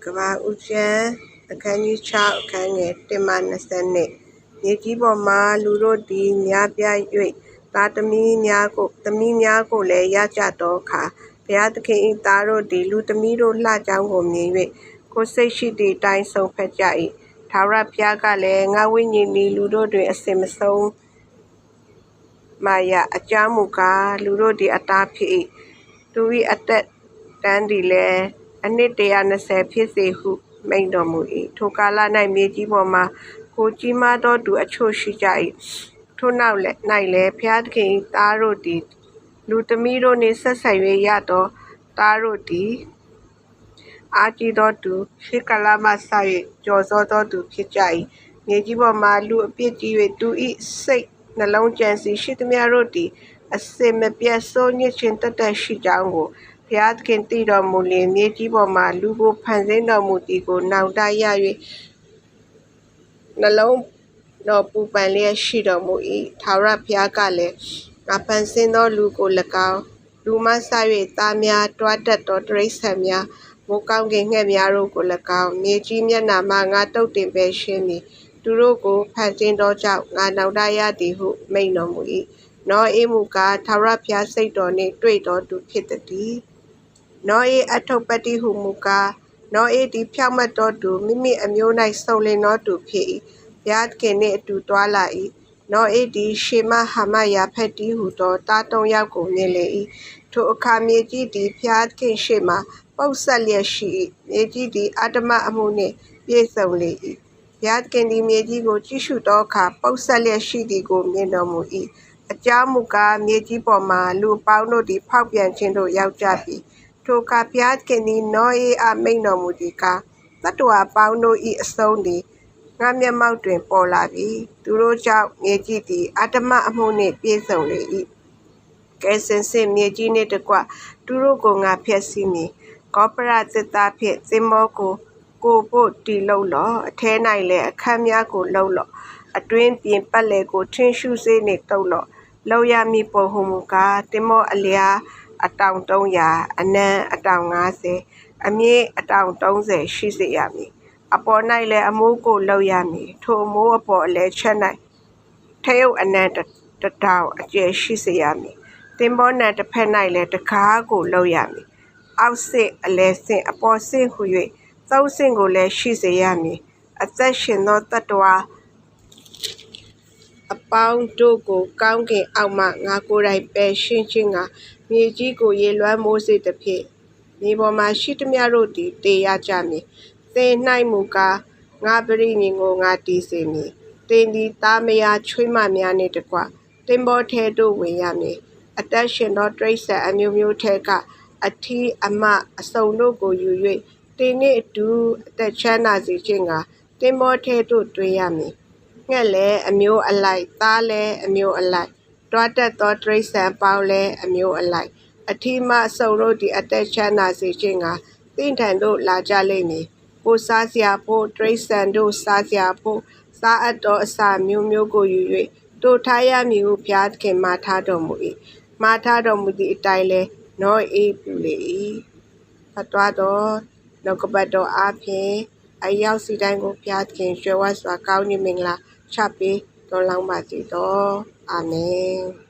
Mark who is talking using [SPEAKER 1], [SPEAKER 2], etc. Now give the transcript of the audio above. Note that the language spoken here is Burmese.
[SPEAKER 1] ကဘာဦးကျန်အခန်းကြီး6အခန်းငယ်1မှ20မြေကြီးပေါ်မှာလူတို့သည်များပြား၍သားသမီးများကိုလည်းရကြသောအခါဘုရားသခင်၏သားတို့သည်လူသမီးတို့လှကြောင်းကိုမြင်၍ကိုယ်စိတ်ရှိသည့်အတိုင်းဆုံးဖြတ်ကြ၏ထာဝရဘုရားကလည်းငါဝိညာဉ်သည်လူတို့တွင်အစဉ်မဆုံးမရအကြောင်းမူကားလူတို့သည်အသားဖြစ်၏သူ၏အသက်တန်းသည်လည်းအနှစ်120ဖြစ်စေဟုမိန့်တော်မူ၏ထိုကာလ၌မြေကြီးပေါ်မှာကိုကြီးမားသောသူအချို့ရှိကြ၏ထိုနောက်၌လည်းဘုရားသခင်၏သားတို့သည်လူသမီးတို့နှင့်ဆက်ဆံ၍ရသောသားတို့သည်အားကြီးသောသူရှေးကာလမှစ၍ကျော်စောသောသူဖြစ်ကြ၏မြေကြီးပေါ်မှာလူအပြစ်ကြီး၍သူ၏စိတ်နှလုံးကြံစည်ရှိသမျှတို့သည်အစဉ်မပြတ်စိုးညစ်ခြင်းတသက်ရှိကြောင်းကိုဘုရားသခင်သိတော်မူလျှင်မြေကြီးပေါ်မှာလူကိုဖန်ဆင်းတော်မူသည်ကိုနောင်တရ၍နှလုံးတော်ပူပန်လျက်ရှိတော်မူ၏ထာဝရဘုရားကလည်းငါဖန်ဆင်းသောလူကို၎င်းလူမှစ၍သားများတွားတတ်သောတိရစ္ဆာန်များမိုးကောင်းကင်ငှက်များတို့ကို၎င်းမြေကြီးမျက်နှာမှငါတုတ်တင်ပယ်ရှင်းသည်သူတို့ကိုဖန်ဆင်းသောကြောင့်ငါနောင်တရသည်ဟုမိန့်တော်မူ၏နောဧမူကားထာဝရဘုရားစိတ်တော်နှင့်တွေ့တော်သူဖြစ်သည်နောဧအထုပ္ပတ္တိဟုမူကားနောဧသည်ဖြောင့်မတ်သောသူမိမိအမျိုး၌စုံလင်သောသူဖြစ်၏ဘုရားသခင်နှင့်အတူတွာလာ၏နောဧသည်ရှေမဟာမယာဖက်တီဟုသောသား3ယောက်ကိုမြင်လေ၏ထိုအခါမြေကြီးသည်ဘုရားသခင်ရှေ့မှပုပ်ဆက်လျက်ရှိ၏မြေကြီးသည်အတ္တမအမှုနှင့်ပြည့်စုံလေ၏ဘုရားသခင်သည်မြေကြီးကိုကြည့်ရှုသောအခါပုပ်ဆက်လျက်ရှိသည်ကိုမြင်တော်မူ၏အကြောင်းမူကားမြေကြီးပေါ်မှလူအပေါင်းတို့သည်ဖောက်ပြန်ခြင်းသို့ရောက်ကြပြီထိုအခါဘုရားသခင်သည်နောဧအားမိန့်တော်မူသည်ကားသတ္တဝါအပေါင်းတို့၏အဆုံးသည်ငါမျက်မှောက်တွင်ပေါ်လာပြီသူတို့ကြောင့်မြေကြီးသည်အတ္တမအမှုနှင့်ပြည့်စုံလေ၏ကဲစင်စစ်မြေကြီးနှင့်တကွသူတို့ကိုငါဖျက်ဆီးမည်ကောပရသစ်သားဖြင့်သင်္ဘောကိုဖို့တီလုံလော့အထဲ၌လည်းအခန်းများကိုလုံလော့အတွင်းပြင်ပတ်လည်ကိုထင်းရှုစေးနှင့်တုပ်လော့လုံရမည်ပုံဟုမူကားသင်္ဘောအလျားအတောင်300အနံအတောင်50အမြင့်အတောင်30ရှိစေရမည်အပေါ်၌လည်းအမိုးကိုလုံရမည်ထိုအမိုးအပေါ်အလဲချက်၌ထရုပ်အနံတောင်အကျယ်ရှိစေရမည်သင်္ဘောနံတစ်ဖက်၌လည်းတကားကိုလုံရမည်အောက်ဆင့်အလဲဆင့်အပေါ်ဆင့်ဟု၍သုံးဆင့်ကိုလည်းရှိစေရမည်အသက်ရှင်သောတတ္တဝါအပေါင်းတို့ကိုကောင်းကင်အောက်မှငါကိုယ်တိုင်ပယ်ရှင်းခြင်းကမြေကြီးကိုရေလွှမ်းမိုးစေသဖြင့်မြေပေါ်မှာရှိသမျှတို့သည်တေရကြမည်သင်၌မူကားငါပရိညင်ကိုငါတည်စေမည်သင်သည်သားမယားချွေးမများနှင့်တကွသင်္ဘောထဲသို့ဝင်ရမည်အသက်ရှင်သောတိရစ္ဆာန်အမျိုးမျိုးထဲကအထီးအမအစုံတို့ကိုယူ၍သင်နှင့်အတူအသက်ချမ်းသာစေခြင်းကသင်္ဘောထဲသို့တွင်ရမည်ငှက်လည်းအမျိုးအလိုက်သားလည်းအမျိုးအလိုက်တွားတတ်သောတိရစ္ဆာန်ပေါင်းလည်းအမျိုးအလိုက်အထီးမအစုံတို့သည်အသက်ချမ်းသာစေခြင်းကသင်ထံသို့လာကြလိမ့်မည်ကိုစားစရာဖို့တိရစ္ဆာန်တို့စားစရာဖို့စားအပ်သောအစာမျိုးမျိုးကိုယူ၍တို့ထားရမည်ဟုဘုရားသခင်မှာထားတော်မူ၏မှာထားတော်မူသည့်အတိုင်းလည်းနောဧပြုလေ၏ဖတ်သွားသောနှုတ်ကပတ်တော်အားဖြင့်အရောက်စီတိုင်းကိုဘုရားသခင်ကြွယ်ဝစွာကောင်းကြီးမင်္ဂလာချပေးတော်လောင်းပါစေသောအာမင်